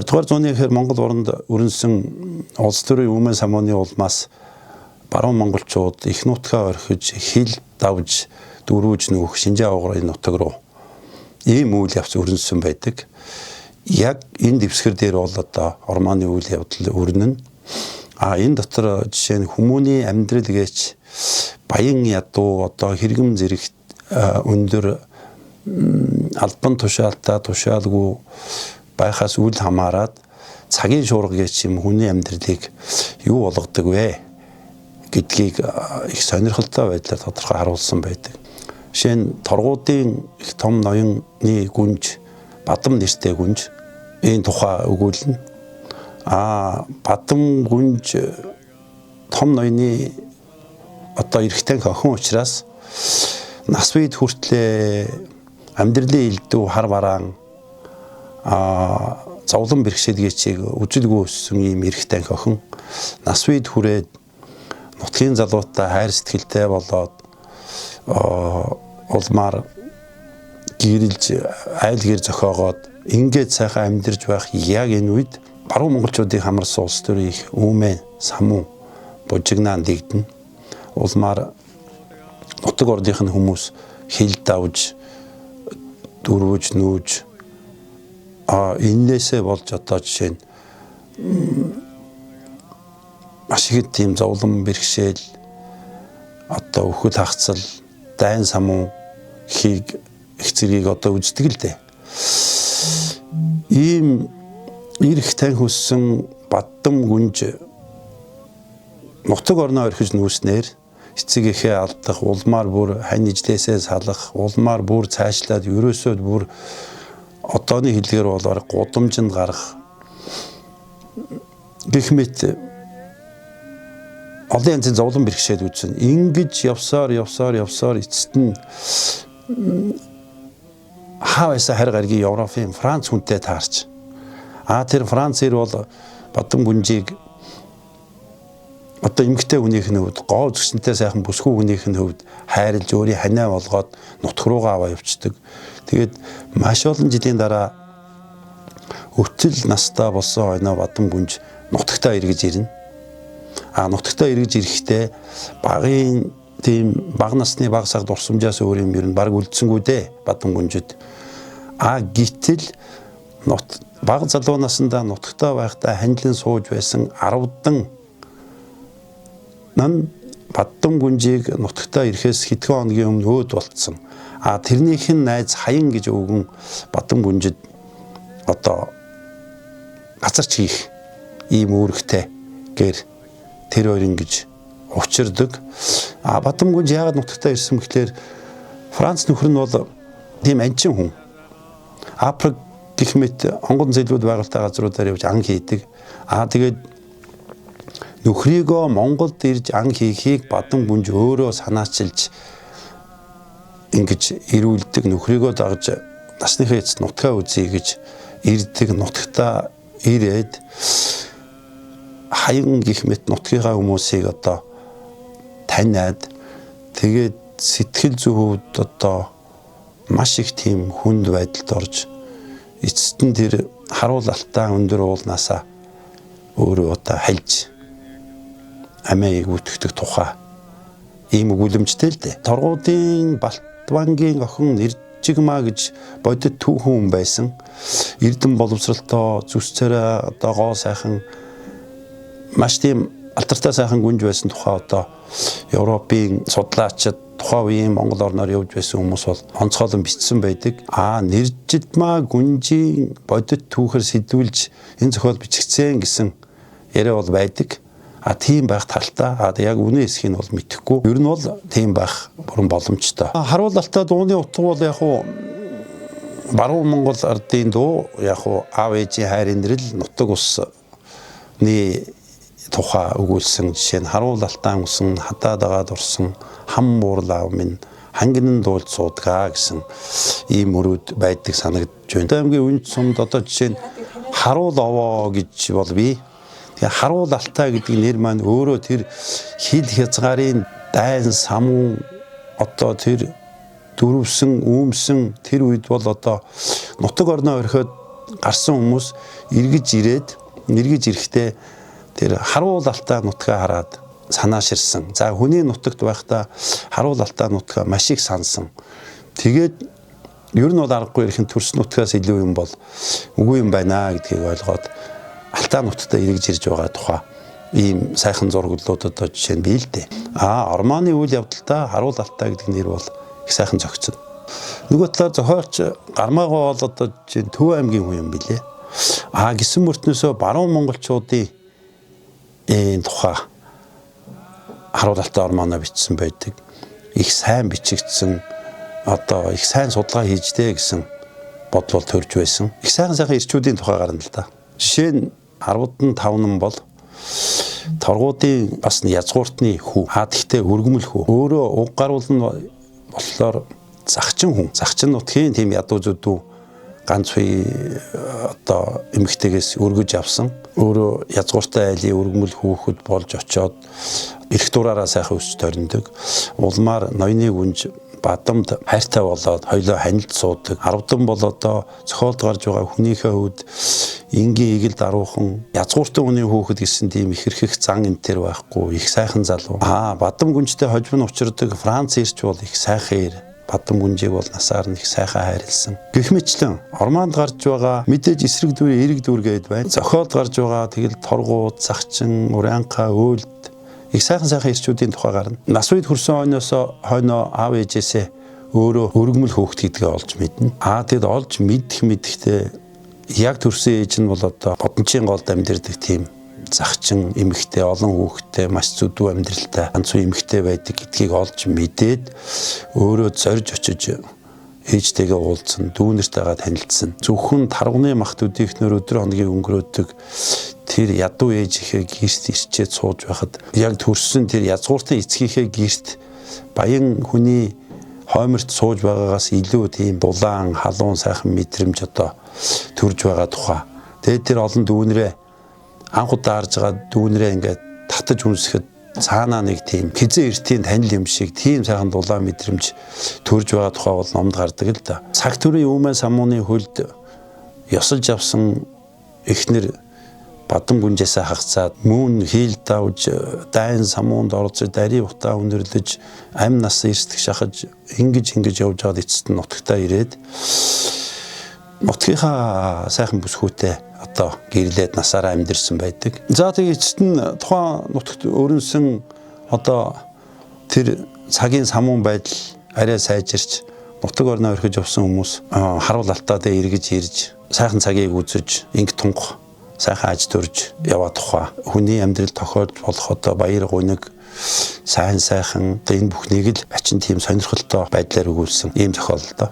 20-р зууны ихэр Монгол оронд өрнсөн улс төрийн өмнө самууны улмаас баруун монголчууд их нутгаа орхиж хил давж дөрвөж нүүх Шинжээ авгарын нутаг руу ийм үйл явц өрнсөн байдаг. Яг энэ дэвсгэр дээр бол одоо ормооны үйл явдал өрнөн. Энэ дотор жишээ нь хүмүүний амьдрал гэж баян ядуу одоо хэрэгэм зэрэгт өндөр албан тушаалтаа тушаалгүй байхаас үл хамааран цагийн шуурга гэж юм хүний амьдралыг юу болгодог вэ гэдгийг их сонирхолтой байдлаар тодорхой харуулсан байдаг. Жишээ нь торгуудын их том ноёны гүнж Бадам нэртэй гүнж энэ тухай өгүүлнэ. Бадам гүнж том ноёны одоо эрэгтэй охин учраас нас үед хүртлээ амьдралын элдв хар бараан зовлон бэрхшээлгээчийг үжилгүй өссөн ийм эрэгтэй охин нас үед хүрээд нутгийн залуутай хайр сэтгэлтэй болоод улмаар гэрэлж айл гэр зохиогоод ингээд сайхан амьдарч байх яг энэ үед баруун монголчуудын хамарсан улс төрийн их үүмэн самуу бужигнаан дэгдэн улмаар нутаг ордынх нь хүмүүс хил давж дөрвөж нүүж энээсээ болж одоо жишээ нь маш их тийм зовлон бэрхшээл одоо өхөл хагцал дайн самуу хийг их зэргийг одоо үздэг л дээ. Ийм ирэх тань хөссөн Бадам гүнж нутаг орноо орхиж нүүснээр эцэг эхээ алдах, улмаар бүр хань ижлээсээ салах, улмаар бүр цаашлаад ерөөсөө бүр одооны хэлээр бол гудамжинд гарах гэх мэт олон янзын зовлон бэрхшээл үүсэн. Ингэж явсаар эцэст нь хавьяасаа харь гаргийн Европын Франц хүнтэй таарч. Тэр Францэр бол Бадам гүнжийг одоо эмгтэй хүнийх нь хувьд гоо зүгсэнтэй сайхан бүсгүй хүнийх нь хувьд хайрлж өөрийн ханаа болгоод нутг руугаа аваа явцдаг. Тэгээд маш олон жилийн дараа өвтөл настай болсон хойноо Бадам гүнж нутагтаа эргэж ирнэ. Нутагтаа эргэж ирэхдээ багын тийм баг насны баг саг дурсамжаас өөр юм ер нь баг үлдсэнгүй дээ Бадам гүнжид. Гэтэл баг залуу наснда нутагтаа байхдаа хандлан сууж байсан 10 Бадам гүнжийг нутагтаа ирэхээс хэдхэн хоногийн өмнө өөд болцсон. Тэрнийх нь найз Хаян гэж өвгөн Бадам гүнжид одоо газарч хийх ийм үүрэгтэй гэр тэр хоёр ингэж учирдаг. Бадам гүнж яагаад нутагтаа ирсэн гэхээр Франц нөхөр нь бол тийм анчин хүн. Африк гэх мэт онгон зэлбүүд байгальтай газруудаар явж ан хийдэг. Тэгээд нөхрийгөө Монголд ирж ан хийхийг Бадам гүнж өөрөө санаачилж ингэж ирүүлдэг. Нөхрийгөө дагж насныхаа эцэст нутгаа үзье гэж ирдэг. Нутагтаа ирээд Хаян гэх мэт нутгийнхаа хүмүүсийг одоо таниад тэгээд сэтгэл зүйд одоо маш их тийм хүнд байдалд орж эцэст нь тэр харуул алтаа өндөр уулнаасаа өөрөө одоо хальж амийг үтгэдэг тухай ийм өгүүлэмжтэй л дээ. Торгуудын Балтбангийн охин Нэржигмаа гэж бодит түүхэн хүн байсан. Эрдэм боловсралтай зүс царай одоо гоо сайхан маш тийм алтартай сайхан гүнж байсан тухай одоо Европын судлаачид тухайн үеийн Монгол орноор явж байсан хүмүүс бол онцгойлон бичсэн байдаг. Нэржигмаа гүнжийн бодит түүхээр сэдвүүлж энэ зохиол бичигдсэн гэсэн яриа бол байдаг. Тийм байх талтай. Яг үнэн эсхийг бол мэдэхгүй. Ер нь бол тийм байх бүрэн боломжтой. Харуул алтаа дууны утга бол яг уу баруун Монгол ардын дуу яг уу аав ээжийн хайр инрэл нутаг усны тухай өгүүлсэн. Жишээ нь харуул алтаа өнгсөн хадаад агаад урсан хам буурлаа минь хангинан дуулж суудгаа гэсэн ийм мөрөөд байдаг санагдж байна. Аймгийн үнд сумд одоо жишээ нь харуул овоо гэж бол бий. Харуул алтаа гэдэг нэр маань өөрөө тэр хил хязгаарын дайн самуу одоо тэр дөрвсөн үүмсэн тэр үед бол одоо нутаг орноо орхиод гарсан хүмүүс эргэж ирэхдээ тэр харуул алтай нутгаа хараад санаа ширсэн. За хүний нутагт байхдаа харуул алтай нутгаа маш их сансан. Тэгээд ер нь бол аргагүй ирэхэн төрс нутгаас илүү юм бол үгүй юм байна гэдгийг ойлгоод алтай нутагтаа эргэж ирж байгаа тухай ийм сайхан зурглуудад жишээ нь бий л дээ. Ормооны үйл явдалтай харуул алтай гэдэг нэр бол их сайхан зохицсон. Нөгөө талаар зохиолч Гармаагаа бол одоо жишээ нь Төв аймгийн хүн юм билээ. Гисэн мөртнөөсөө баруун монголчуудын тухай харуул алтай ормооноо бичсэн байдаг. Их сайн бичигдсэн, одоо их сайн судалгаа хийжтэй гэсэн бодлол төрж байсан. Их сайхан ирчүүдийн тухай гарна л да. Жишээ нь 15 бол торгуудын бас язгууртны хүү. Гэхдээ өргөмөл хүү. Өөрөө уг гаруул нь болохоор загчин хүн. Загчин нутгийн тийм ядуу зүдүү ганц үе одоо эмэгтэйгээс өргөж авсан. Өөрөө язгууртай айлын өргөмөл хүүхэд болж очоод эрх дураараа сайхан өсч төрндөг. Улмаар ноёны гүнж бадамд хайртай болоод хоёлоо ханилд суудаг. 10 бол одоо цохиолд гарч байгаа хүнийхээ хүүд энгийн игэл даруухан язгууртай хүний хүүхэд гэсэн тийм их хэрхэх зан энтер байхгүй. Их сайхан залуу. Бадам гүнжтэй хожим нь учирдаг Франц ирч бол их сайхан ир. Бадам гүнжийг бол насаар нь их сайхан хайрлсан. Гэх мэтлэн ормоонд гарч байгаа мэдээж эсрэг дүүр, эрэг дүүр гээд байна. Зохиолд гарч байгаа тэгэл торгууд, загчин, урянка, өөлд их сайхан ирчүүдийн тухай гарна. Нас үед хүрсэн хойноо аав ээжээсээ өөрөө өргөмөл хөөхт гэдгээ олж мэднэ. Тэгэд олж мэддэхдээ яг төрсөн ээж нь бол одоо бодончийн голд амьдэрдэг тийм загчин эмэгтэй, олон хүүхэдтэй, маш зүдүү амьдралтай ганцхан эмэгтэй байдаг гэдгийг олж мэдээд өөрөө зорж очиж ээжтэйгээ уулзсан, дүүнэртэйгээ танилцсан. Зөвхөн тарганы махт өдийхнөр өдөр хоногийн өнгөрөөдөг тэр ядуу ээжийнхээ гэрт ирчээд сууж байхад яг төрсөн тэр язгууртын эцгийнхээ гэрт баян хүний хойморт сууж байгаагаас илүү тийм дулаан, халуун сайхан мэдрэмж одоо төрж байгаа тухай. Тэгээд тэр олон дүүнрээ анх удаа харж байгаа дүүнрээ ингээд татаж үнсэхэд цаанаа нэг тийм хизээ эртийн танил юм шиг тийм сайхан дулаан мэдрэмж төрж байгаа тухай бол номд гардаг л да. Цаг төрийн Үмэн самууны хөлд ёсолж авсан эхнэр бадам гүнжээсээ хагцаад мөн хийл давж дайн самуунд орж дари утаа өнөрлөж амь нас эрсдэх шахаж ингэж явж байгаад эцэст нь нутагтаа ирээд нутгийнхаа сайхан бүсгүүтэй одоо гэрлээд насаараа амьдэрсэн байдаг. За тэгээд эцэст нь тухайн нутагт өрнсөн одоо тэр цагийн самуун байдал арай сайжирч нутаг орноо орхиж явсан хүмүүс харуул алтаа дээр эргэж ирж сайхан цагийг үзэж инг тунх сайхан аж төрж яваа тухай хүний амьдрал тохиолж болох одоо баяр гуниг сайхан энэ бүхнийг л ачин тийм сонирхолтой байдлаар өгүүлсэн ийм зохиол л доо.